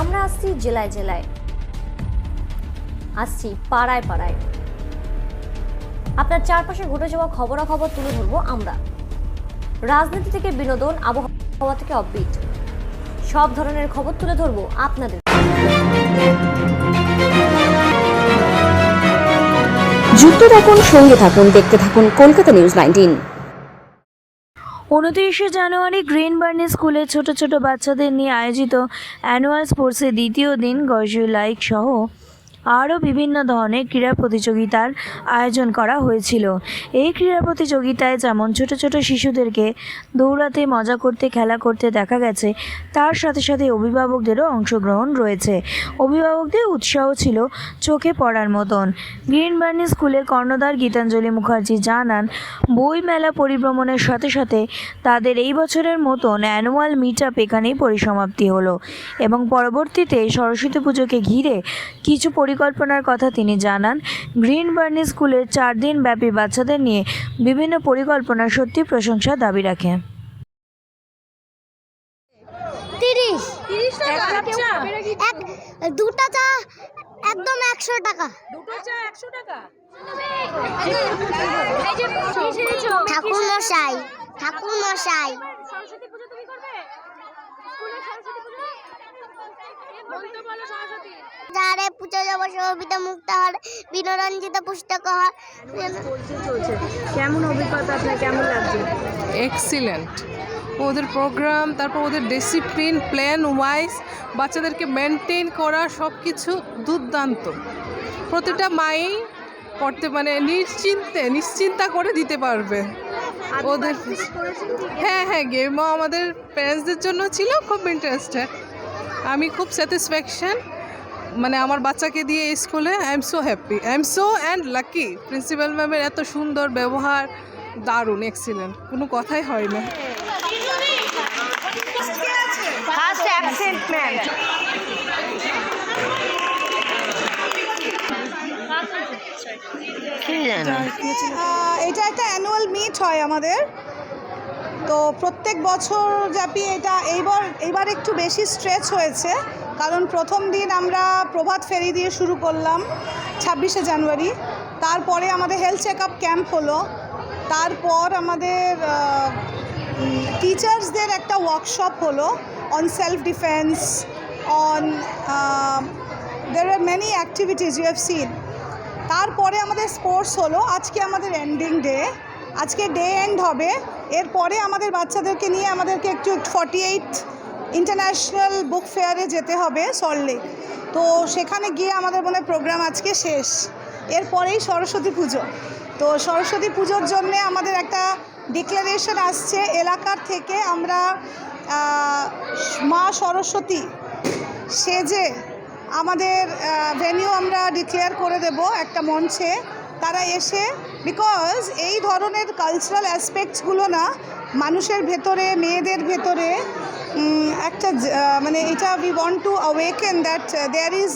আমরা আসছি জেলায় জেলায়, আসছি পাড়ায় পাড়ায়। আপনার চারপাশে ঘটে যাওয়া খবরাখবর তুলে ধরবো আমরা। রাজনীতি থেকে বিনোদন, আবহাওয়া থেকে অফবিট, সব ধরনের খবর তুলে ধরবো আপনাদের। যুক্ত থাকুন, সঙ্গে থাকুন, দেখতে থাকুন কলকাতা নিউজ 19। 29শে জানুয়ারি গ্রিন বার্নি স্কুলে ছোট ছোট বাচ্চাদের নিয়ে আয়োজিত অ্যানুয়াল স্পোর্টসের দ্বিতীয় দিন গজু লাইক সহ আরও বিভিন্ন ধরনের ক্রীড়া প্রতিযোগিতার আয়োজন করা হয়েছিল। এই ক্রীড়া প্রতিযোগিতায় যেমন ছোট ছোট শিশুদেরকে দৌড়াতে, মজা করতে, খেলা করতে দেখা গেছে, তার সাথে সাথে অভিভাবকদেরও অংশগ্রহণ রয়েছে। অভিভাবকদের উৎসাহ ছিল চোখে পড়ার মতন। গ্রিন বার্নি স্কুলের কর্ণধার গীতাঞ্জলি মুখার্জি জানান, বই মেলা পরিভ্রমণের সাথে সাথে তাদের এই বছরের মতন অ্যানুয়াল মিট আপ এখানেই পরিসমাপ্তি হলো এবং পরবর্তীতে সরস্বতী পুজোকে ঘিরে কিছু পরিকল্পনার কথা তিনি জানান। গ্রিন বার্নি স্কুলের 4 দিন ব্যাপী বাচ্চাদের নিয়ে বিভিন্ন পরিকল্পনা সত্যি প্রশংসার দাবি রাখে। 30 টাকা দুটো চা একদম 100 টাকা। দুটো চা 100 টাকা। ঠাকুর মশাই সরস্বতী পুজো তুমি করবে? স্কুলে সরস্বতী পুজো বলতে বলো সরস্বতী। যারে পুজো দেবো সবিতা মুক্তাহার বিনরঞ্জিত পুস্তকহার। চলছে কেমন অভিজ্ঞতা আপনার, কেমন লাগছে? এক্সিলেন্ট। ওদের প্রোগ্রাম, তারপর ওদের ডিসিপ্লিন, প্ল্যান ওয়াইজ বাচ্চাদেরকে মেনটেন করা, সব কিছু দুর্দান্ত। প্রতিটা মাই পড়তে মানে নিশ্চিন্তা করে দিতে পারবে ওদের। হ্যাঁ, গেমও আমাদের প্যারেন্টসদের জন্য ছিল খুব ইন্টারেস্টেড। আমি খুব স্যাটিসফ্যাকশন, মানে আমার বাচ্চাকে দিয়ে এই স্কুলে I am so happy, I am so and lucky. Principal ম্যামের এত সুন্দর ব্যবহার, দারুণ, এক্সিলেন্ট, কোনো কথাই হয় না। এটা একটা অ্যানুয়াল মিট হয় আমাদের, তো প্রত্যেক বছর ব্যাপী এটা এইবার একটু বেশি স্ট্রেচ হয়েছে, কারণ প্রথম দিন আমরা প্রভাত ফেরি দিয়ে শুরু করলাম 26শে জানুয়ারি। তারপরে আমাদের হেলথ চেক আপ ক্যাম্প হলো, তারপর আমাদের টিচার্সদের একটা ওয়ার্কশপ হলো on self defence, on there are many activities you have seen. তারপরে আমাদের স্পোর্টস হলো। আজকে আমাদের এন্ডিং ডে, আজকে ডে এন্ড হবে। এরপরে আমাদের বাচ্চাদেরকে নিয়ে আমাদেরকে একটু 48 ইন্টারন্যাশনাল বুক ফেয়ারে যেতে হবে সল্টলেক, তো সেখানে গিয়ে আমাদের মনে প্রোগ্রাম আজকে শেষ। এরপরেই সরস্বতী পুজো, তো সরস্বতী পুজোর জন্যে আমাদের একটা ডিক্লারেশন আসছে এলাকার থেকে। আমরা মা সরস্বতী সেজে আমাদের ভেনিউ আমরা ডিক্লেয়ার করে দেব একটা মঞ্চে। তারা এসে, বিকজ এই ধরনের কালচারাল অ্যাসপেক্টসগুলো না মানুষের ভেতরে, মেয়েদের ভেতরে একটা মানে এটা we want to awaken that there is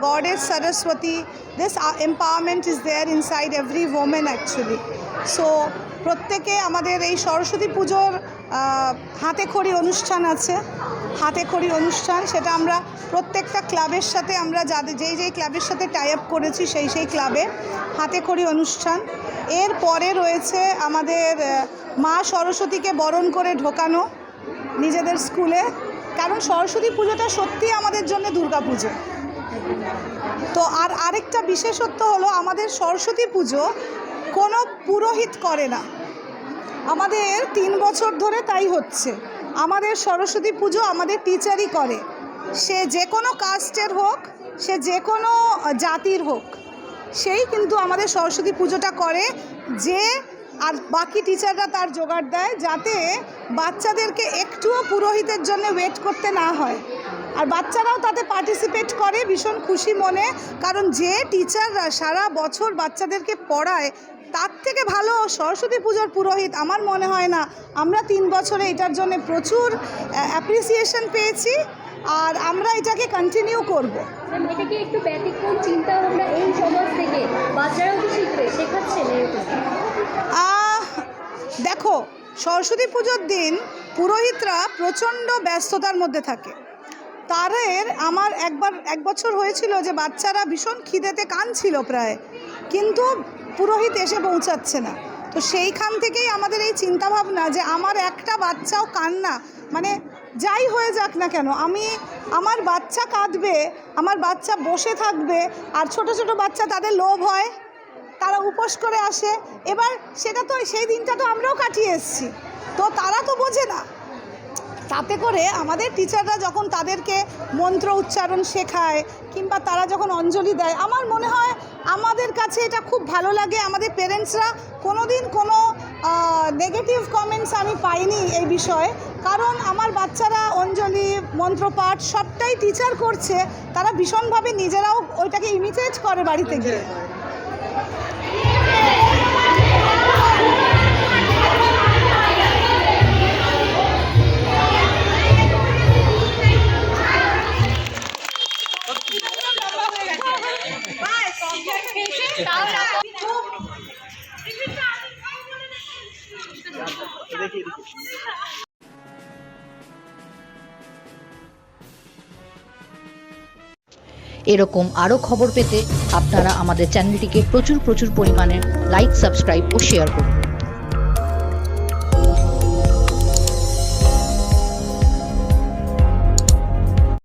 goddess Saraswati, this empowerment is there inside every women actually. So প্রত্যেকে আমাদের এই সরস্বতী পুজোর হাতে খড়ি অনুষ্ঠান আছে, হাতে খড়ি অনুষ্ঠান, সেটা আমরা প্রত্যেকটা ক্লাবের সাথে, আমরা যেই ক্লাবের সাথে টাই আপ করেছি সেই ক্লাবে হাতে খড়ি অনুষ্ঠান। এরপরে রয়েছে আমাদের মা সরস্বতীকে বরণ করে ঢোকানো নিজেদের স্কুলে, কারণ সরস্বতী পুজোটা সত্যি আমাদের জন্য দুর্গা পুজো। তো আরেকটা বিশেষত্ব হলো আমাদের সরস্বতী পুজো কোনো পুরোহিত করে না, আমাদের 3 বছর ধরে তাই হচ্ছে। আমাদের সরস্বতী পুজো আমাদের টিচারই করে, সে যে কোনো কাস্টের হোক, সে যে কোনো জাতির হোক, সেই কিন্তু আমাদের সরস্বতী পুজোটা করে। যে আর বাকি টিচাররা তার জোগাড় দেয়, যাতে বাচ্চাদেরকে একটুও পুরোহিতের জন্য ওয়েট করতে না হয়, আর বাচ্চারাও তাতে পার্টিসিপেট করে ভীষণ খুশি মনে। কারণ যে টিচাররা সারা বছর বাচ্চাদেরকে পড়ায়, তার থেকে ভালো সরস্বতী পুজোর পুরোহিত আমার মনে হয় না। আমরা 3 বছরে এটার জন্য প্রচুর অ্যাপ্রিসিয়েশন পেয়েছি, আর আমরা এটাকে কন্টিনিউ করব। এটা কি একটু ব্যতিক্রম চিন্তা ভাবনা এই সমাজ থেকে বাচ্চারাও কি শিখবে, শেখাচ্ছেন এরকম? দেখো, সরস্বতী পুজোর দিন পুরোহিতরা প্রচণ্ড ব্যস্ততার মধ্যে থাকে, তারের আমার এক বছর হয়েছিল যে বাচ্চারা ভীষণ খিদেতে কাঁদছিল প্রায়, কিন্তু পুরোহিত এসে পৌঁছাচ্ছে না। তো সেইখান থেকেই আমাদের এই চিন্তাভাবনা যে আমার একটা বাচ্চাও কান্না, মানে যাই হয়ে যাক না কেন, আমার বাচ্চা কাঁদবে, আমার বাচ্চা বসে থাকবে। আর ছোট ছোট বাচ্চা, তাদের লোভ হয়, তারা উপোস করে আসে। এবার সেটা তো সেই দিনটা তো আমরাও কাটিয়ে এসেছি, তো তারা তো বোঝে না। তাতে করে আমাদের টিচাররা যখন তাদেরকে মন্ত্র উচ্চারণ শেখায় কিংবা তারা যখন অঞ্জলি দেয়, আমার মনে হয় আমাদের কাছে এটা খুব ভালো লাগে। আমাদের পেরেন্টসরা কোনো দিন কোনো নেগেটিভ কমেন্টস আমি পাইনি এই বিষয়ে, কারণ আমার বাচ্চারা অঞ্জলি মন্ত্রপাঠ সবটাই টিচার করছে, তারা ভীষণভাবে নিজেরাও ওইটাকে ইমিটেট করে বাড়িতে গিয়ে। এরকম আরও খবর পেতে আপনারা আমাদের চ্যানেলটিকে প্রচুর পরিমাণে লাইক, সাবস্ক্রাইব ও শেয়ার করুন।